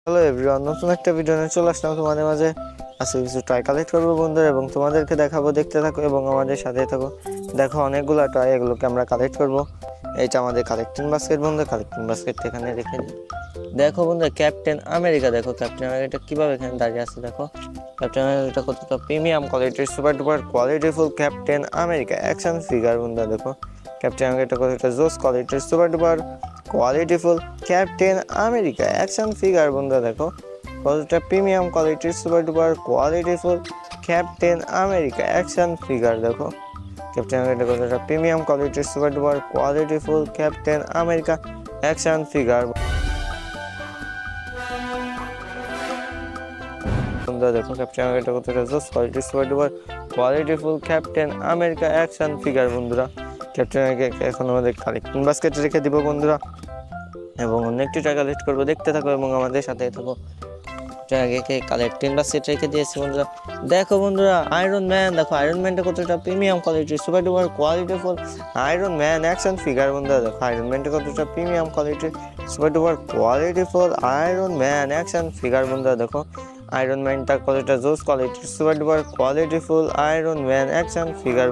Hello everyone, নতুন একটা video নিয়ে চলে আসলাম তোমাদের মাঝে। আজকে কিছু টয় কালেক্ট করবো বন্ধুরা এবং তোমাদেরকে দেখাবো। দেখতে থাকো এবং আমাদের সাথে থাকো। দেখো অনেকগুলো টয়, এগুলোকে আমরা কালেক্ট করবো। এইটা আমাদের কালেক্টিং বাস্কেট বন্ধু। কালেক্টিং বাস্কেট এখানে রেখে দিই। দেখো বন্ধু, ক্যাপ্টেন আমেরিকা। দেখো ক্যাপ্টেন আমেরিকা কিভাবে এখানে দাঁড়িয়ে আছে। দেখো ক্যাপ্টেন আমেরিকা কতটা প্রিমিয়াম কোয়ালিটির সুপার ডুপার কোয়ালিটিফুল ক্যাপ্টেন আমেরিকা অ্যাকশন ফিগার বন্ধু। দেখো ক্যাপ্টেন আমেরিকা কতটা জোস কোয়ালিটির সুপার ডুপার কোয়ালিটিফুল ক্যাপ্টেন আমেরিকা অ্যাকশন ফিগার বন্ধু। দেখো কতটা প্রিমিয়াম কোয়ালিটির সুপার ডুপার কোয়ালিটিফুল ক্যাপ্টেন আমেরিকা অ্যাকশন ফিগার। দেখো ক্যাপ্টেন আমেরিকা কতটা প্রিমিয়াম কোয়ালিটির সুপার ডুপার কোয়ালিটিফুল ক্যাপ্টেন আমেরিকা অ্যাকশন ফিগার বন্ধু। দেখো ক্যাপ্টেন আমেরিকা কতটা জোস কোয়ালিটির সুপার ডুপার কোয়ালিটিফুল ক্যাপ্টেন আমেরিকা অ্যাকশন ফিগার বন্ধুরা। ক্যাপ্টেন আমেরিকা এখন আমাদের কালেক্টিং বাস্কেটে রেখে দিব বন্ধুরা এবং অনেকটি টাকা কালেক্ট করবো। দেখতে থাকো এবং আমাদের সাথে থাকো। আগে কালেক্টিং বাস্কেট রেখে দিয়েছি বন্ধুরা। দেখো বন্ধুরা আয়রন ম্যান। দেখো আয়রন ম্যানটা কতটা প্রিমিয়াম কোয়ালিটির সুপার ডুপার কোয়ালিটিফুল আয়রন ম্যান অ্যাকশন ফিগার বন্ধুরা। দেখো আয়রন ম্যানটা কতটা প্রিমিয়াম কোয়ালিটির সুপার ডুপার কোয়ালিটিফুল আয়রন ম্যান অ্যাকশন ফিগার বন্ধুরা। দেখো আয়রন ম্যানটা কতটা জোস কোয়ালিটির সুপার ডুপার কোয়ালিটিফুল আয়রন ম্যান অ্যাকশন ফিগার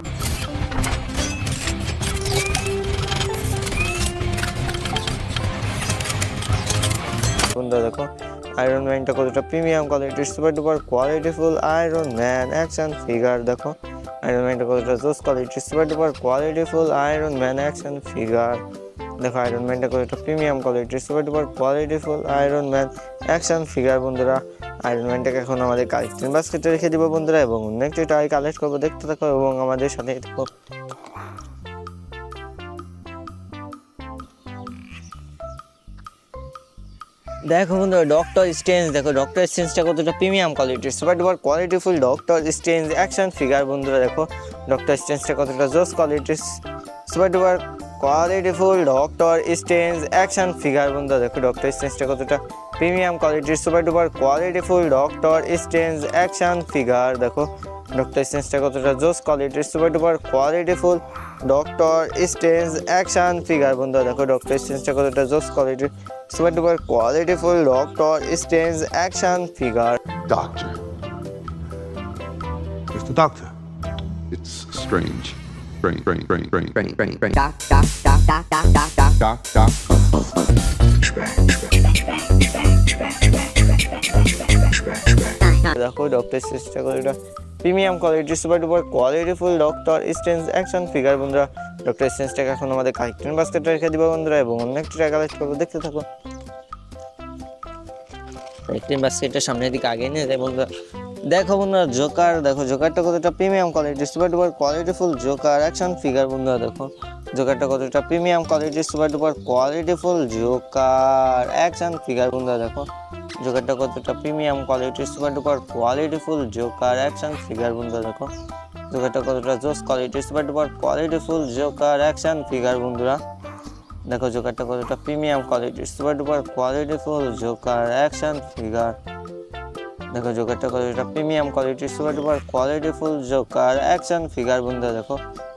বন্ধুরা। দেখো আয়রন ম্যানটা কতটা প্রিমিয়াম কোয়ালিটির সুপার ডুপার কোয়ালিটিফুল আয়রন ম্যান অ্যাকশন ফিগার। দেখো আয়রন ম্যানটা কতটা জোস কোয়ালিটির সুপার ডুপার কোয়ালিটিফুল আয়রন ম্যান অ্যাকশন ফিগার। দেখো আয়রন ম্যানটা কতটা প্রিমিয়াম কোয়ালিটির সুপার ডুপার কোয়ালিটিফুল আয়রন ম্যান অ্যাকশন ফিগার বন্ধুরা। আয়রন ম্যানটাকে এখন আমাদের কালেক্টিং বাস্কেটে রেখে দিব বন্ধুরা এবং অন্য একটি টয় কালেক্ট করবো। দেখতে থাকো এবং আমাদের সাথে থাকো। দেখো বন্ধুরা ডক্টর স্ট্রেঞ্জ। দেখো ডক্টর স্ট্রেঞ্জটা কতটা প্রিমিয়াম কোয়ালিটির সুপার ডুপার কোয়ালিটিফুল ডক্টর স্ট্রেঞ্জ অ্যাকশন ফিগার বন্ধুরা। দেখো ডক্টর স্ট্রেঞ্জটা কতটা জোস কোয়ালিটির সুপার ডুপার কোয়ালিটিফুল ডক্টর স্ট্রেঞ্জ অ্যাকশন ফিগার বন্ধুরা। দেখো ডক্টর স্ট্রেঞ্জটা কতটা প্রিমিয়াম কোয়ালিটির সুপার ডুপার কোয়ালিটিফুল ডক্টর স্ট্রেঞ্জ অ্যাকশন ফিগার। দেখো ডক্টর স্ট্রেঞ্জটা কতটা জোস কোয়ালিটির সুপার ডুপার কোয়ালিটিফুল ডক্টর স্ট্রেঞ্জ অ্যাকশন ফিগার বন্ধুরা। দেখো ডক্টর স্ট্রেঞ্জটা কতটা জোস কোয়ালিটির super duper qualityful doctor strange action figure. Doctor. Mr. Doctor. It's strange. Brain. Doc. দেখো ডক্টর স্ট্রেঞ্জটা কতটা প্রিমিয়াম কোয়ালিটির সুপার ডুপার কোয়ালিটিফুল ডক্টর স্ট্রেঞ্জ অ্যাকশন ফিগার বন্ধুরা। ডক্টর স্ট্রেঞ্জটাকে এখন আমাদের কালেক্টিং বাস্কেটে রেখে দিব বন্ধুরা এবং অন্য একটি টাকা কালেক্ট করবো। দেখতে থাকো। কালেক্টিং বাস্কেটের সামনের দিকে আগে নিয়ে যায় বন্ধুরা। দেখো বন্ধুরা জোকার। দেখো জোকারটা কতটা প্রিমিয়াম কোয়ালিটির সুপার ডুপার কোয়ালিটিফুল জোকার অ্যাকশন ফিগার বন্ধুরা। দেখো জোকারটা কতটা প্রিমিয়াম কোয়ালিটির সুপার ডুপার কোয়ালিটিফুল জোকার অ্যাকশন ফিগার বন্ধুরা। দেখো জোকারটা কতটা প্রিমিয়াম কোয়ালিটির সুপার ডুপার কোয়ালিটিফুল জোকার অ্যাকশন ফিগার বন্ধুরা। দেখো জোকারটা কতটা জোস কোয়ালিটির সুপার ডুপার কোয়ালিটিফুল জোকার অ্যাকশন ফিগার বন্ধুরা। দেখো জোকারটা কতটা প্রিমিয়াম কোয়ালিটির সুপার ডুপার কোয়ালিটিফুল জোকার অ্যাকশন ফিগার। দেখো জোকারটা কতটা প্রিমিয়াম কোয়ালিটির সুপার ডুপার কোয়ালিটিফুল জোকার অ্যাকশন ফিগার বন্ধুরা। দেখো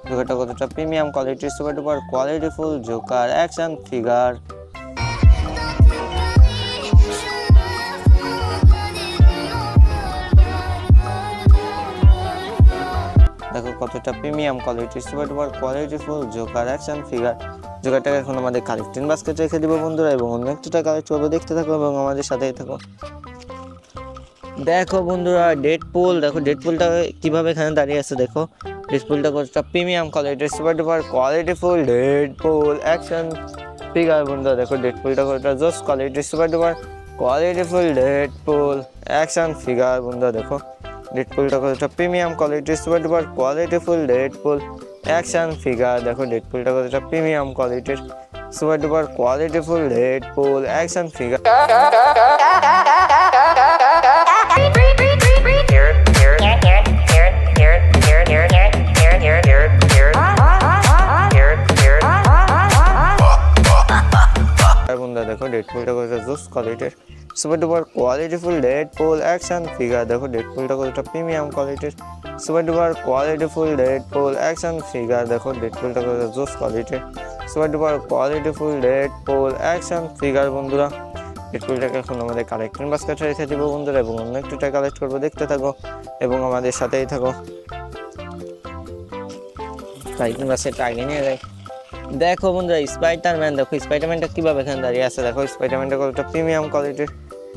জোকারটা কতটা প্রিমিয়াম কোয়ালিটির সুপার ডুপার কোয়ালিটিফুল জোকার অ্যাকশন ফিগার। দেখো কতটা প্রিমিয়াম কোয়ালিটির সুপার ডুপার কোয়ালিটিফুল জোকার অ্যাকশন ফিগার। জোকারটাকে এখন আমাদের কালেক্টিং বাস্কেটে রেখে দিব বন্ধুরা এবং অন্য একটিটা কালেক্ট করবো। দেখতে থাকো এবং আমাদের সাথেই থাকো। দেখো বন্ধুরা ডেডপুল। দেখো ডেডপুলটা কিভাবে এখানে দাঁড়িয়ে আছে। দেখো ডেডপুলটা কতটা প্রিমিয়াম কোয়ালিটির সুপার ডুপার কোয়ালিটিফুল ডেডপুল অ্যাকশন ফিগার বন্ধুরা। দেখো ডেডপুলটা কতটা জোস কোয়ালিটির সুপার ডুপার কোয়ালিটিফুল ডেডপুল অ্যাকশন ফিগার বন্ধুরা। দেখো ডেডপুলটা কতটা প্রিমিয়াম কোয়ালিটির সুপার ডুপার কোয়ালিটিফুল ডেডপুল অ্যাকশন ফিগার। দেখো ডেডপুলটা কতটা প্রিমিয়াম কোয়ালিটির সুপার ডুপার কোয়ালিটিফুল ডেডপুল অ্যাকশন ফিগার। বন্ধুরা দেখো ডেডপুলটা কতটা জোস কোয়ালিটির সুপার ডুপার কোয়ালিটিফুল ডেডপুল অ্যাকশন ফিগার। দেখো ডেডপুলটা কতটা প্রিমিয়াম কোয়ালিটির সুপার ডুপার কোয়ালিটিফুল ডেডপুল অ্যাকশন ফিগার। দেখো ডেডপুলটা কতটা জোস কোয়ালিটির সুপার ডুপার কোয়ালিটিফুল ডেডপুল অ্যাকশন ফিগার বন্ধুরা। ডেডপুলটাকে এখন আমাদের কালেক্টিং বাস্কেটে রেখে দিব বন্ধুরা, এবং অন্য একটু টয় কালেক্ট করবো, দেখতে থাকো এবং আমাদের সাথেই থাকো। কালেক্টিং বাস্কেটটা আগে নিয়ে যাই। দেখো বন্ধুরা স্পাইডারম্যান, দেখো স্পাইডারম্যানটা কীভাবে এখানে দাঁড়িয়ে আছে। দেখো স্পাইডারম্যানটা কতটা প্রিমিয়াম কোয়ালিটির,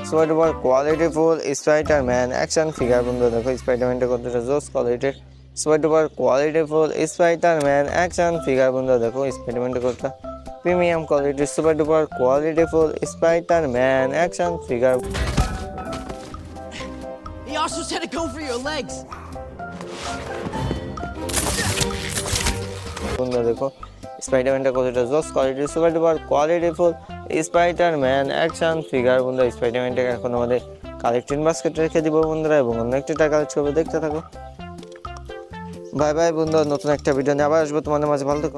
super quality full Spiderman action figure. বন্ধুরা দেখো স্পাইডারম্যানটা কতটা জোস কোয়ালিটির, super quality full Spiderman action figure. বন্ধুরা দেখো স্পাইডারম্যানটা কতটা প্রিমিয়াম কোয়ালিটির, super quality full Spiderman action figure. He also said to go for your legs. বন্ধুরা দেখো স্পাইডারম্যানটা কতটা জোস কোয়ালিটির, super quality full Spiderman action figure. বন্ধুরা স্পাইডারম্যানটাকে এখন আমাদের কালেক্টিং বাস্কেটে রেখে দিব বন্ধুরা, এবং অন্য একটি টাকা কালেক্ট করবো, দেখতে থাকো। বাই বাই বন্ধুরা, নতুন একটা ভিডিও নিয়ে আবার আসবো তোমাদের মাঝে, ভালো থেকো।